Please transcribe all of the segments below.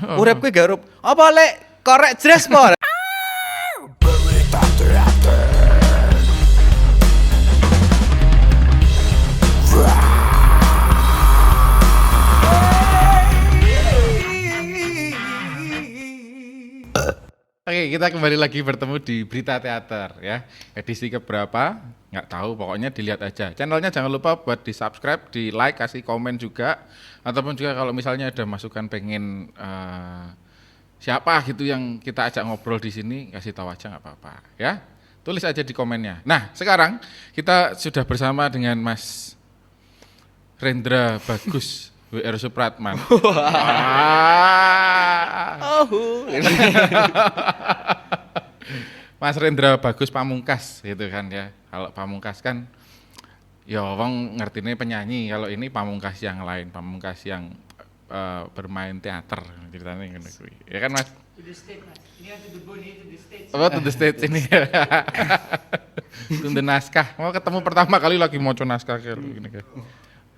Urip kuwi garup. Apa lek korek jres po? Oke, kita kembali lagi bertemu di Berita Teater ya. Edisi keberapa? Nggak tahu, pokoknya dilihat aja. Channelnya jangan lupa buat di-subscribe, di-like, kasih komen juga. Ataupun juga kalau misalnya ada masukan pengen siapa gitu yang kita ajak ngobrol di sini, kasih tahu aja nggak apa-apa ya. Tulis aja di komennya. Nah, sekarang kita sudah bersama dengan Mas Rendra Bagus WR Supratman. Mas Rendra Bagus Pamungkas gitu kan ya. Kalau Pamungkas kan ya wong ngertine penyanyi, kalau ini Pamungkas yang lain, Pamungkas yang bermain teater ceritanya ngono kuwi. Ya kan Mas? To the state, Mas. Ini to the bone, to the state. Oh, to the stage ini. Tunda naskah. Mau ketemu pertama kali lagi maca naskah kayak gini kan.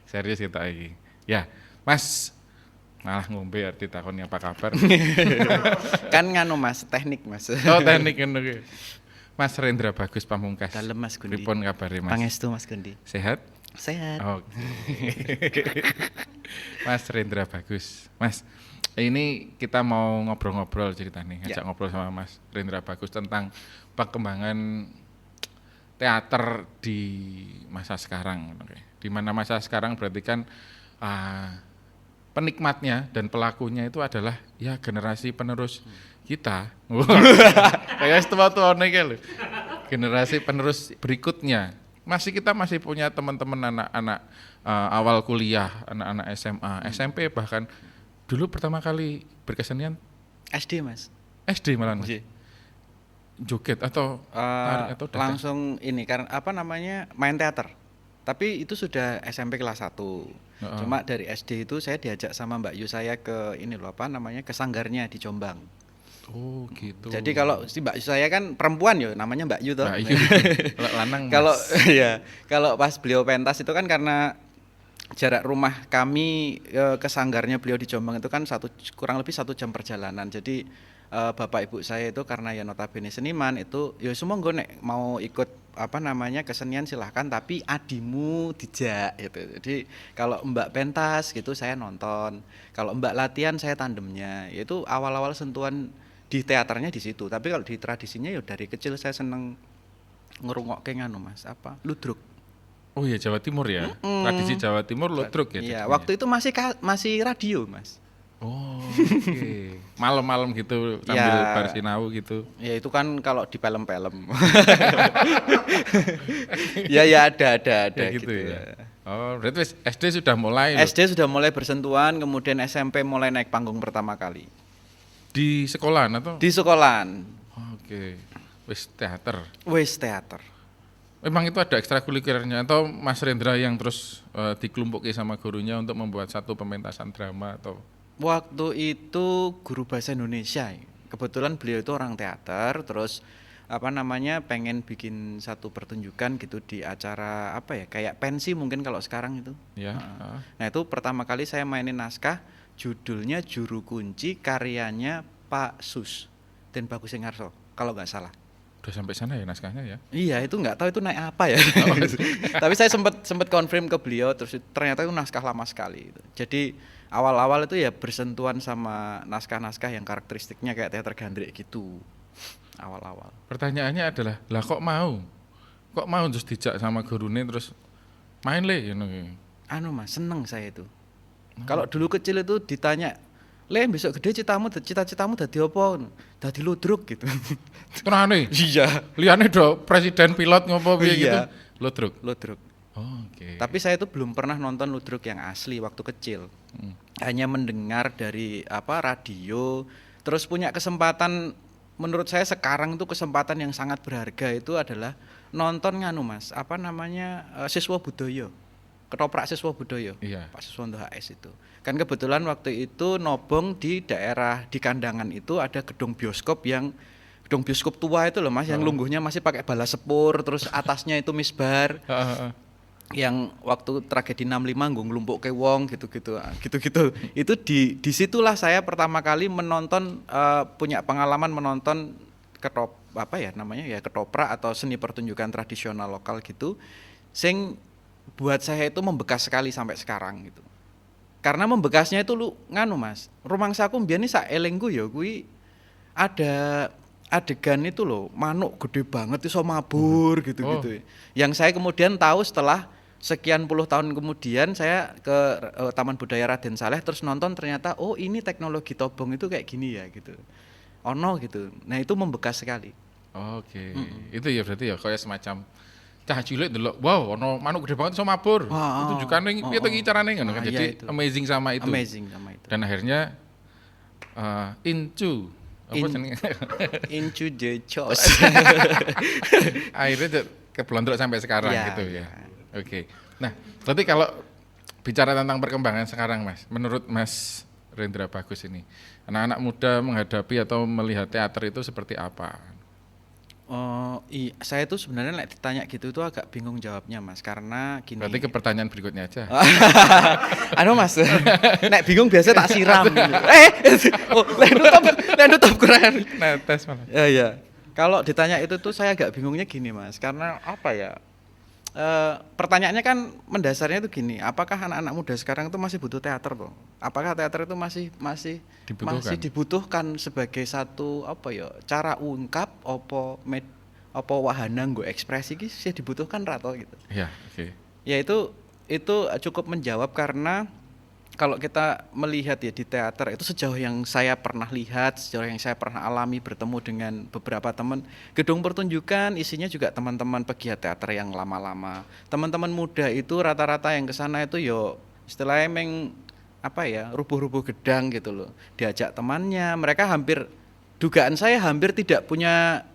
Serius kita iki. Ya, Mas malah ngombe arti takoni apa kabar. Kan nganu Mas, teknik Mas. Oh, teknik ngono kuwi. Mas Rendra Bagus Pamungkas. Dalem Mas Gundi. Pripun kabare Mas? Pangestu Mas Gundi. Sehat? Sehat. Oke. Mas Rendra Bagus. Mas, ini kita mau ngobrol-ngobrol ceritanya, ngajak ngobrol sama Mas Rendra Bagus tentang perkembangan teater di masa sekarang. Di mana masa sekarang berarti kan penikmatnya dan pelakunya itu adalah ya generasi penerus kita. Kayak tua-tua nih lho. Generasi penerus berikutnya. Kita masih punya teman-teman anak-anak awal kuliah, anak-anak SMA, SMP bahkan dulu pertama kali berkesenian SD Mas. SD malah Mas. Iya. Joget atau tari atau dadah? Langsung ini karena apa namanya main teater. Tapi itu sudah SMP kelas 1. Cuma dari SD itu saya diajak sama Mbak Yu saya ke ini loh apa namanya ke sanggarnya di Jombang. Oh gitu. Jadi kalau si Mbak Yu saya kan perempuan ya namanya Mbak Yu toh. Mbak Yu. Kalau lanang Kalau Mas. ya kalau pas beliau pentas itu kan karena jarak rumah kami ke sanggarnya beliau di Jombang itu kan kurang lebih 1 jam perjalanan. Jadi bapak ibu saya itu karena ya notabene seniman itu ya semua nek mau ikut apa namanya kesenian silahkan tapi adimu dijak gitu. Jadi kalau Mbak pentas gitu saya nonton, kalau Mbak latihan saya tandemnya. Itu awal-awal sentuhan di teaternya di situ. Tapi kalau di tradisinya ya dari kecil saya seneng ngerungokke nganu Mas apa ludruk. Oh iya Jawa Timur ya. Tradisi Jawa Timur ludruk ya. Iya, jadinya. waktu itu masih radio Mas. Oh, oke. Malam-malam gitu sambil Ya. bersinau gitu. Ya itu kan kalau di film-film. ya ada Ya gitu ya. Oh, berarti SD sudah mulai loh. SD sudah mulai bersentuhan, kemudian SMP mulai naik panggung pertama kali. Di sekolahan atau? Di sekolahan, Oke. Wis teater. wis teater. Memang itu ada ekstrakurikulernya atau Mas Rendra yang terus dikelumpuki sama gurunya untuk membuat satu pementasan drama atau? Waktu itu guru bahasa Indonesia. Kebetulan beliau itu orang teater, terus apa namanya pengen bikin satu pertunjukan gitu di acara apa ya kayak pensi mungkin kalau sekarang itu. Ya. Nah itu pertama kali saya mainin naskah, judulnya Juru Kunci, karyanya Pak Sus dan Bagus Engarso kalau nggak salah. Udah sampai sana ya naskahnya ya? Iya itu nggak tahu itu naik apa ya. Tapi saya sempat konfirm ke beliau terus ternyata itu naskah lama sekali. Jadi awal-awal itu ya bersentuhan sama naskah-naskah yang karakteristiknya kayak teater gandrik gitu. Awal-awal. Pertanyaannya adalah, lah kok mau? Kok mau terus dijak sama gurune terus main le you know. Anu Mas, seneng saya itu. Kalau dulu kecil itu ditanya, "Le, besok gede cita-citamu dadi apa?" Dadi ludruk gitu. Terane. Iya, Liane do presiden pilot ngopo piye gitu. Iya. Ludruk. ludruk. Oh, oke. Tapi saya itu belum pernah nonton ludruk yang asli waktu kecil. Hanya mendengar dari apa radio, terus punya kesempatan menurut saya sekarang itu kesempatan yang sangat berharga itu adalah nonton nganu Mas, apa namanya siswa budaya. Ketoprak siswa budaya. Iya. Pak Siswanto HS itu. Kan kebetulan waktu itu nobong di daerah di Kandangan itu ada gedung bioskop tua itu loh Mas, yang lungguhnya masih pakai bala sepur, terus atasnya itu misbar. yang waktu tragedi 65 nggo nglumpukke wong gitu-gitu. Gitu-gitu. Itu di situlah saya pertama kali menonton punya pengalaman menonton ketoprak atau seni pertunjukan tradisional lokal gitu. Sing buat saya itu membekas sekali sampai sekarang gitu. Karena membekasnya itu nganu Mas. Rumangsaku mbiyen sak elingku ya kuwi ada adegan itu loh, manuk gede banget iso mabur gitu-gitu. Yang saya kemudian tahu setelah sekian puluh tahun kemudian saya ke Taman Budaya Raden Saleh terus nonton ternyata oh ini teknologi tobong itu kayak gini ya gitu. Ono gitu. Nah, itu membekas sekali. Oke. Itu ya berarti ya kayak semacam cah cilik ndelok, wow, ono manuk gede banget iso mabur. Oh, Tunjukane piye to iki carane ngono kan. iya Jadi itu. amazing sama itu. Amazing sama itu. Dan akhirnya into apa jenenge? Into the choice. Akhirnya keblondrok sampai sekarang Iya, gitu ya. iya. Oke. Nah, berarti kalau bicara tentang perkembangan sekarang Mas, menurut Mas Rendra Bagus ini, anak-anak muda menghadapi atau melihat teater itu seperti apa? Oh, saya tuh sebenarnya ditanya gitu itu agak bingung jawabnya Mas karena gini. Berarti ke pertanyaan berikutnya aja. Anu Mas, nek bingung biasa tak siram. Nek nutup kurang. Netes malah. Ya ya. Kalau ditanya itu tuh saya agak bingungnya gini Mas, karena apa ya? Pertanyaannya kan mendasarnya itu gini, apakah anak-anak muda sekarang itu masih butuh teater toh? Apakah teater itu masih dibutuhkan sebagai satu apa ya, cara ungkap apa wahana nggo ekspresi iki sih dibutuhkan ra toh gitu. Iya, oke. Ya itu cukup menjawab karena kalau kita melihat ya di teater itu sejauh yang saya pernah lihat, sejauh yang saya pernah alami bertemu dengan beberapa teman, gedung pertunjukan isinya juga teman-teman pegiat teater yang lama-lama. Teman-teman muda itu rata-rata yang ke sana itu yo istilahnya rubuh-rubuh gedang gitu loh. Diajak temannya, mereka dugaan saya hampir tidak punya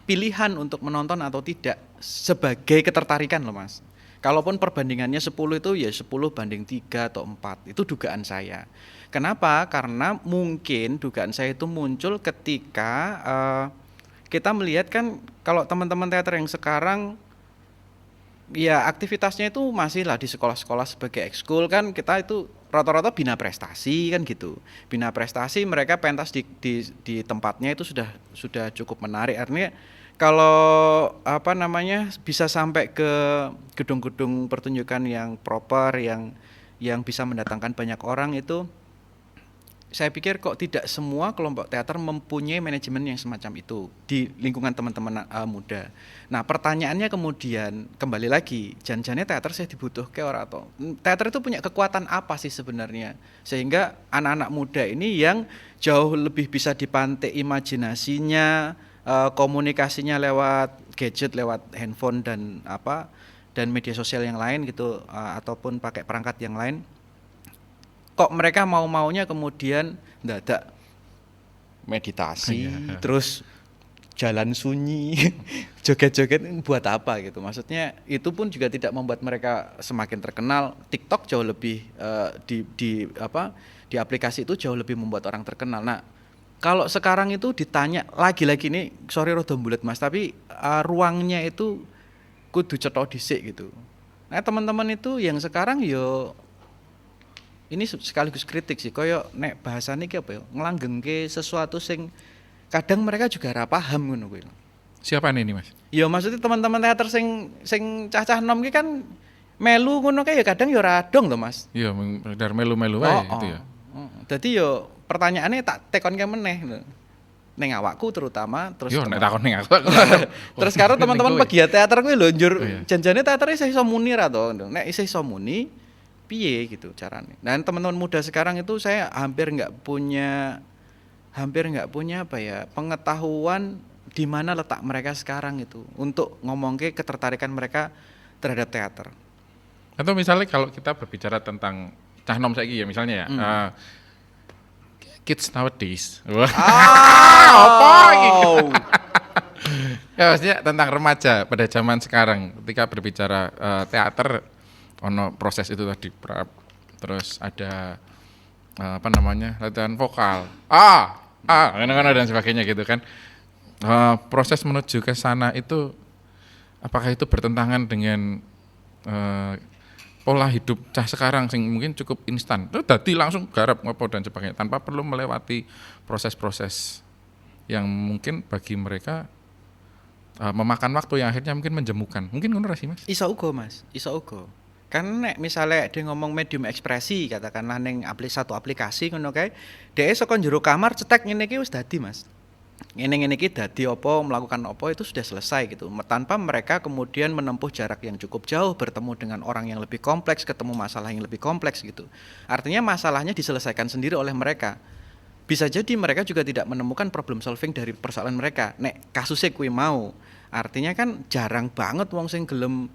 pilihan untuk menonton atau tidak sebagai ketertarikan loh Mas. Kalaupun perbandingannya 10 itu ya 10 banding 3 atau 4. Itu dugaan saya. Kenapa? Karena mungkin dugaan saya itu muncul ketika kita melihat kan kalau teman-teman teater yang sekarang ya aktivitasnya itu masih lah di sekolah-sekolah sebagai ekskul kan kita itu rata-rata bina prestasi kan gitu. Bina prestasi mereka pentas di tempatnya itu sudah cukup menarik. Artinya kalau bisa sampai ke gedung-gedung pertunjukan yang proper yang bisa mendatangkan banyak orang itu saya pikir kok tidak semua kelompok teater mempunyai manajemen yang semacam itu di lingkungan teman-teman muda. Nah pertanyaannya kemudian kembali lagi, jangan-jangan teater saya dibutuhkan orang atau teater itu punya kekuatan apa sih sebenarnya sehingga anak-anak muda ini yang jauh lebih bisa dipantik imajinasinya, komunikasinya lewat gadget, lewat handphone dan media sosial yang lain gitu ataupun pakai perangkat yang lain. Kok mereka mau-maunya kemudian mendadak meditasi, terus jalan sunyi, joget-joget buat apa gitu. Maksudnya itu pun juga tidak membuat mereka semakin terkenal. TikTok jauh lebih di aplikasi itu jauh lebih membuat orang terkenal. Nah, kalau sekarang itu ditanya lagi-lagi ini sorry rada bulet Mas, tapi ruangnya itu kudu cetha dhisik gitu. Nah, teman-teman itu yang sekarang yo ini sekaligus kritik sih, koyo nek bahasane iki apa ya, nglanggengke sesuatu sing kadang mereka juga ora paham ngono kuwi. Siapa ini Mas? Ya maksudnya teman-teman teater sing cah-cah nom iki kan melu ngono kae ya kadang ya ora dong to Mas. Iya, sekedar melu-melu wae gitu ya. Dadi yo pertanyaannya tak tekonke meneh lho. Ning awakku terutama terus yo nek takon ning aku. Terus karo teman-teman pegiat teater kuwi lho njur janjane teater iso muni ra to. Nek iso muni piye gitu caranya. Dan teman-teman muda sekarang itu saya hampir nggak punya pengetahuan di mana letak mereka sekarang itu untuk ngomongke ketertarikan mereka terhadap teater. Atau misalnya kalau kita berbicara tentang cah nom saiki ya misalnya ya. Kids nowadays. Apa iki? Ya maksudnya tentang remaja pada zaman sekarang ketika berbicara teater ono proses itu tadi terus ada latihan vokal kan dan sebagainya gitu kan. proses menuju ke sana itu apakah itu bertentangan dengan pola hidup cah sekarang sing mungkin cukup instan. Itu dadi langsung garap ngopo dan sebagainya tanpa perlu melewati proses-proses yang mungkin bagi mereka memakan waktu yang akhirnya mungkin menjemukan. Mungkin ngono ra sih, Mas? Iso uga Mas, iso uga. Kan nek misale dia ngomong medium ekspresi katakanlah ning satu aplikasi ngono kae, dhek saka njero kamar cetek ngene iki wis dadi Mas. Ngene-ngene iki dadi apa, melakukan apa itu sudah selesai gitu. Tanpa mereka kemudian menempuh jarak yang cukup jauh bertemu dengan orang yang lebih kompleks, ketemu masalah yang lebih kompleks gitu. Artinya masalahnya diselesaikan sendiri oleh mereka. Bisa jadi mereka juga tidak menemukan problem solving dari persoalan mereka. Nek kasusnya kuwi mau. Artinya kan jarang banget wong sing gelem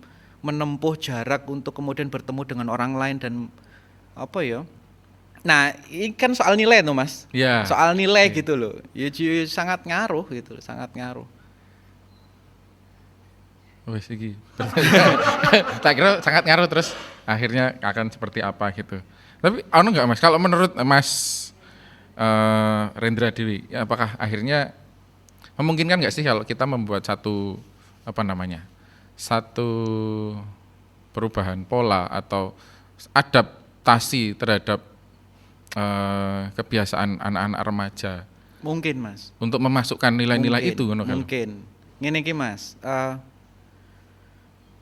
menempuh jarak untuk kemudian bertemu dengan orang lain dan apa ya? Nah, ini kan soal nilai tuh Mas. Ya. Soal nilai gitu loh. Ya sangat ngaruh gitu, sangat ngaruh. Wes iki. Tak kira sangat ngaruh terus akhirnya akan seperti apa gitu. Tapi ono enggak Mas, kalau menurut Mas Rendra Dewi, ya apakah akhirnya memungkinkan nggak sih kalau kita membuat satu satu perubahan pola atau adaptasi terhadap kebiasaan anak-anak remaja Mungkin Mas. untuk memasukkan nilai-nilai Mungkin, itu ngono kan? Mungkin. Ngene iki Mas,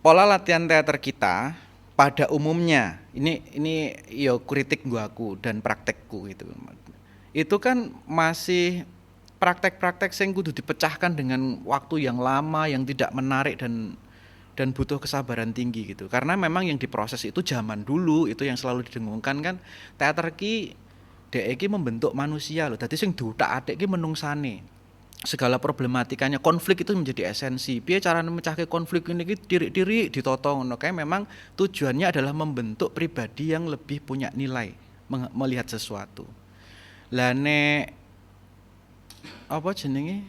pola latihan teater kita pada umumnya ini yo kritik gua aku dan praktekku gitu. Itu kan masih praktek-praktek yang kudu dipecahkan dengan waktu yang lama, yang tidak menarik dan butuh kesabaran tinggi gitu. Karena memang yang diproses itu zaman dulu, itu yang selalu didengungkan kan teater ki dhek iki membentuk manusia loh. Dadi sing diutak-atik ki menungsane. Segala problematikanya, konflik itu menjadi esensi. Piye carane mecahke konflik ini ki tirik-tirik ditata ngono kae memang tujuannya adalah membentuk pribadi yang lebih punya nilai melihat sesuatu. Lah nek apa jenenge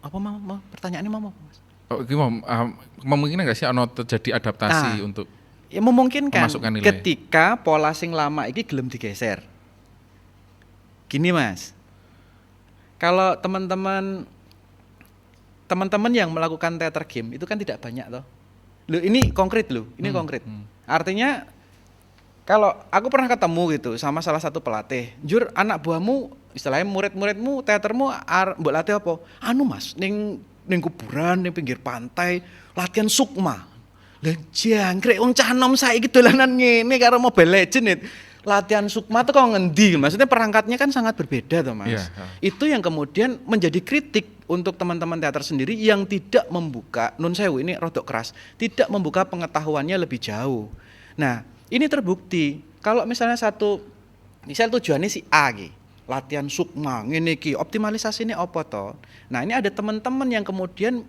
apa mau pertanyaannya mau Mas? Oh, gimana memungkinkan nggak sih ono terjadi adaptasi untuk ya memungkinkan memasukkan nilai? Ketika pola sing lama iki gelem digeser. Gini Mas. Kalau teman-teman yang melakukan theater game itu kan tidak banyak loh. Loh ini konkret loh, ini konkret. Artinya kalau aku pernah ketemu gitu sama salah satu pelatih, "Jur, anak buahmu, istilahnya murid-muridmu, teatermu mbok latih apa?" "Anu Mas, ning kuburan, ning pinggir pantai, latihan sukma." Lah jangkrik wong cah nom saiki dolanan ngene karo Mobile Legends. Latihan sukma itu kok ngendi? Maksudnya perangkatnya kan sangat berbeda toh Mas. Yeah. Itu yang kemudian menjadi kritik untuk teman-teman teater sendiri yang tidak membuka, nun sewu ini rodok keras, tidak membuka pengetahuannya lebih jauh. Nah, ini terbukti kalau misalnya misal tujuannya si A gitu, latihan sukma ngene iki, optimalisasine apa to? Nah, ini ada teman-teman yang kemudian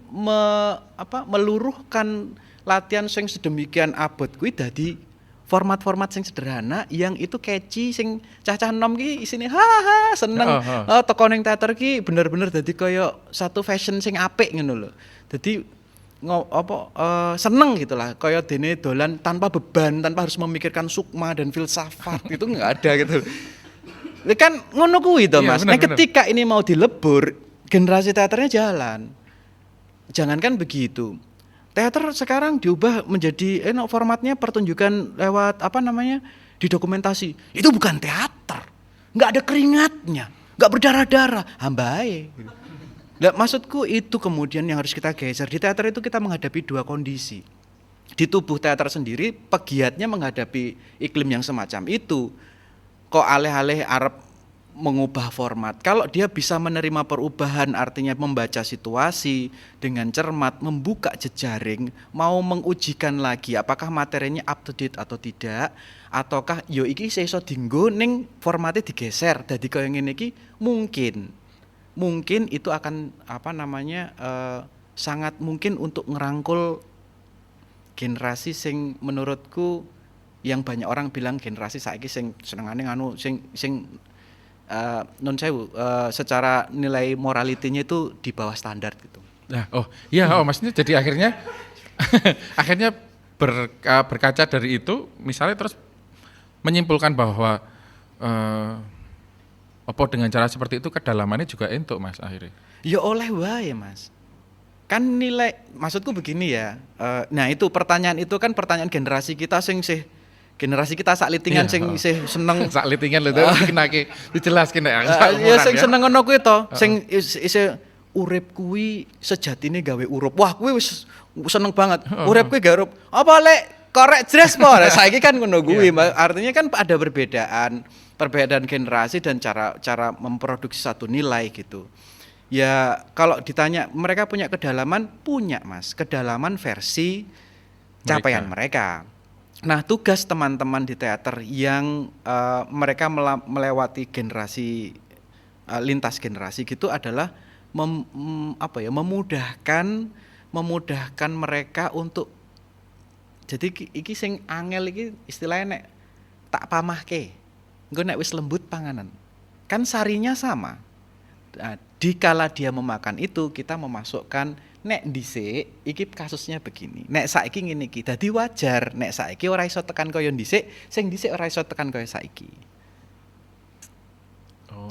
meluruhkan latihan sing sedemikian abot kuwi dadi format-format sing sederhana yang itu catchy sing cah-cah enom ki isine haha seneng. Teko ning teater ki bener-bener dadi kaya satu fashion sing apik ngono lho. Dadi seneng gitulah kaya dene dolan tanpa beban, tanpa harus memikirkan sukma dan filsafat itu enggak ada gitu. Kan ngono kuwi to Mas. Nah, ketika ini mau dilebur, generasi teaternya jalan. Jangankan begitu. Teater sekarang diubah menjadi formatnya pertunjukan lewat didokumentasi. Itu bukan teater. Enggak ada keringatnya, enggak berdarah-darah, hambae. Nah, maksudku itu kemudian yang harus kita geser. Di teater itu kita menghadapi dua kondisi. Di tubuh teater sendiri pegiatnya menghadapi iklim yang semacam itu. Kok alih-alih arep mengubah format. Kalau dia bisa menerima perubahan, artinya membaca situasi dengan cermat, membuka jejaring, mau mengujikan lagi apakah materinya up to date atau tidak, ataukah yo iki iso dienggo ning formatnya digeser dadi kaya ngene iki, mungkin itu akan sangat mungkin untuk ngerangkul generasi sing menurutku yang banyak orang bilang generasi saiki sing senengane sing non sewu secara nilai moralitinya itu di bawah standar gitu. Nah, maksudnya jadi akhirnya berkaca dari itu misalnya terus menyimpulkan bahwa dengan cara seperti itu kedalamannya juga entuk Mas akhirnya. Ya oleh wae, Mas. Kan nilai maksudku begini ya. Nah, itu pertanyaan itu kan pertanyaan generasi kita generasi kita sak litingan Iya, sing heeh. isih seneng Sak litingan lho to kenake dijelaskin nek ya sing seneng ngono kuwi to, sing isih urip kuwi sejatine gawe urup. Wah, kuwi wis seneng banget. Urip kuwi gawe urup. Apa lek korek jres po? Lah saiki kan ngono kuwi. Artinya kan ada perbedaan generasi dan cara memproduksi satu nilai gitu. Ya kalau ditanya mereka punya kedalaman, punya Mas, kedalaman versi capaian mereka. Nah tugas teman-teman di teater yang mereka melewati generasi lintas generasi gitu adalah memudahkan mereka untuk jadi iki sing angel iki istilahnya nek tak pamahke. Engko nek wis lembut panganan. Kan sarinya sama. Nah, dikala dia memakan itu kita memasukkan nek dhisik iki kasusnya begini. Nek saiki ngene iki dadi wajar nek saiki ora iso tekan kaya dhisik, sing dhisik ora iso tekan kaya saiki.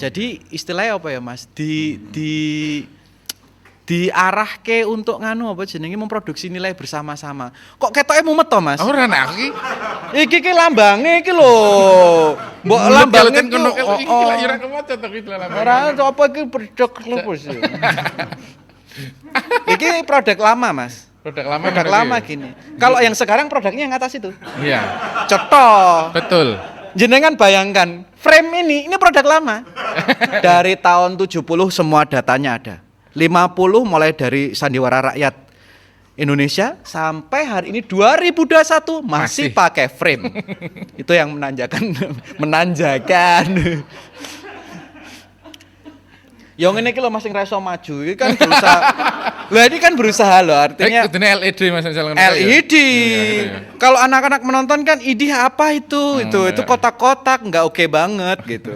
Jadi istilahnya apa ya Mas? Diarahke untuk nganu apa jenenge memproduksi nilai bersama-sama. Kok ketoke mumet to Mas? Ora nek aku iki Iki lambange iki lho. Mbok lambange iki lak ora kemaca to iki lambange. Ora apa iki produk lupus. Iki produk lama, Mas. Produk lama gini. Kalau yang sekarang produknya yang atas itu. Iya. Cetha. Betul. Jenengan bayangkan, frame ini produk lama. Dari tahun 70 semua datanya ada. 50 mulai dari Sandiwara Rakyat Indonesia sampai hari ini 2021 masih pakai frame. Itu yang menanjakan. Yang ini kalau masih ngerasa maju, ini kan berusaha. Lah ini kan berusaha loh, artinya. Kudune LED Mas misalkan. LED. Kalau anak-anak menonton kan ID apa itu? Itu kotak-kotak nggak oke banget gitu.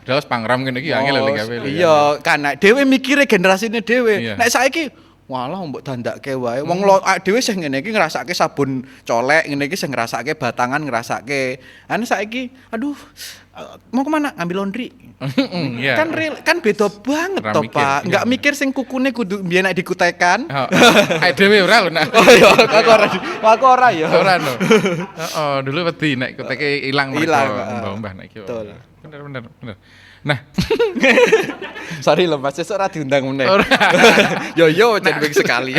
Terus pangram ngene iki angel lho gawe. Iya, karena dhewe mikire generasine dhewe. Nek saiki walah mbok dandake wae. Wong dhewe sing ngene iki ngrasake sabun colek, ngene iki sing ngrasake batangan, ngrasake. Ane saiki aduh mau kemana ngambil laundry kan beda banget toh Pak, nggak mikir sing kukune kudu biyen nek dikutekan. Dhewe ora lho nak. Oh iya, aku ora ya. Ora no. Heeh, dulu wedi nek kuteke ilang mbah-mbah nek iki. Bener. Nah, sorry lho Mas, sesuk ora diundang meneh. Yo cenderung sekali.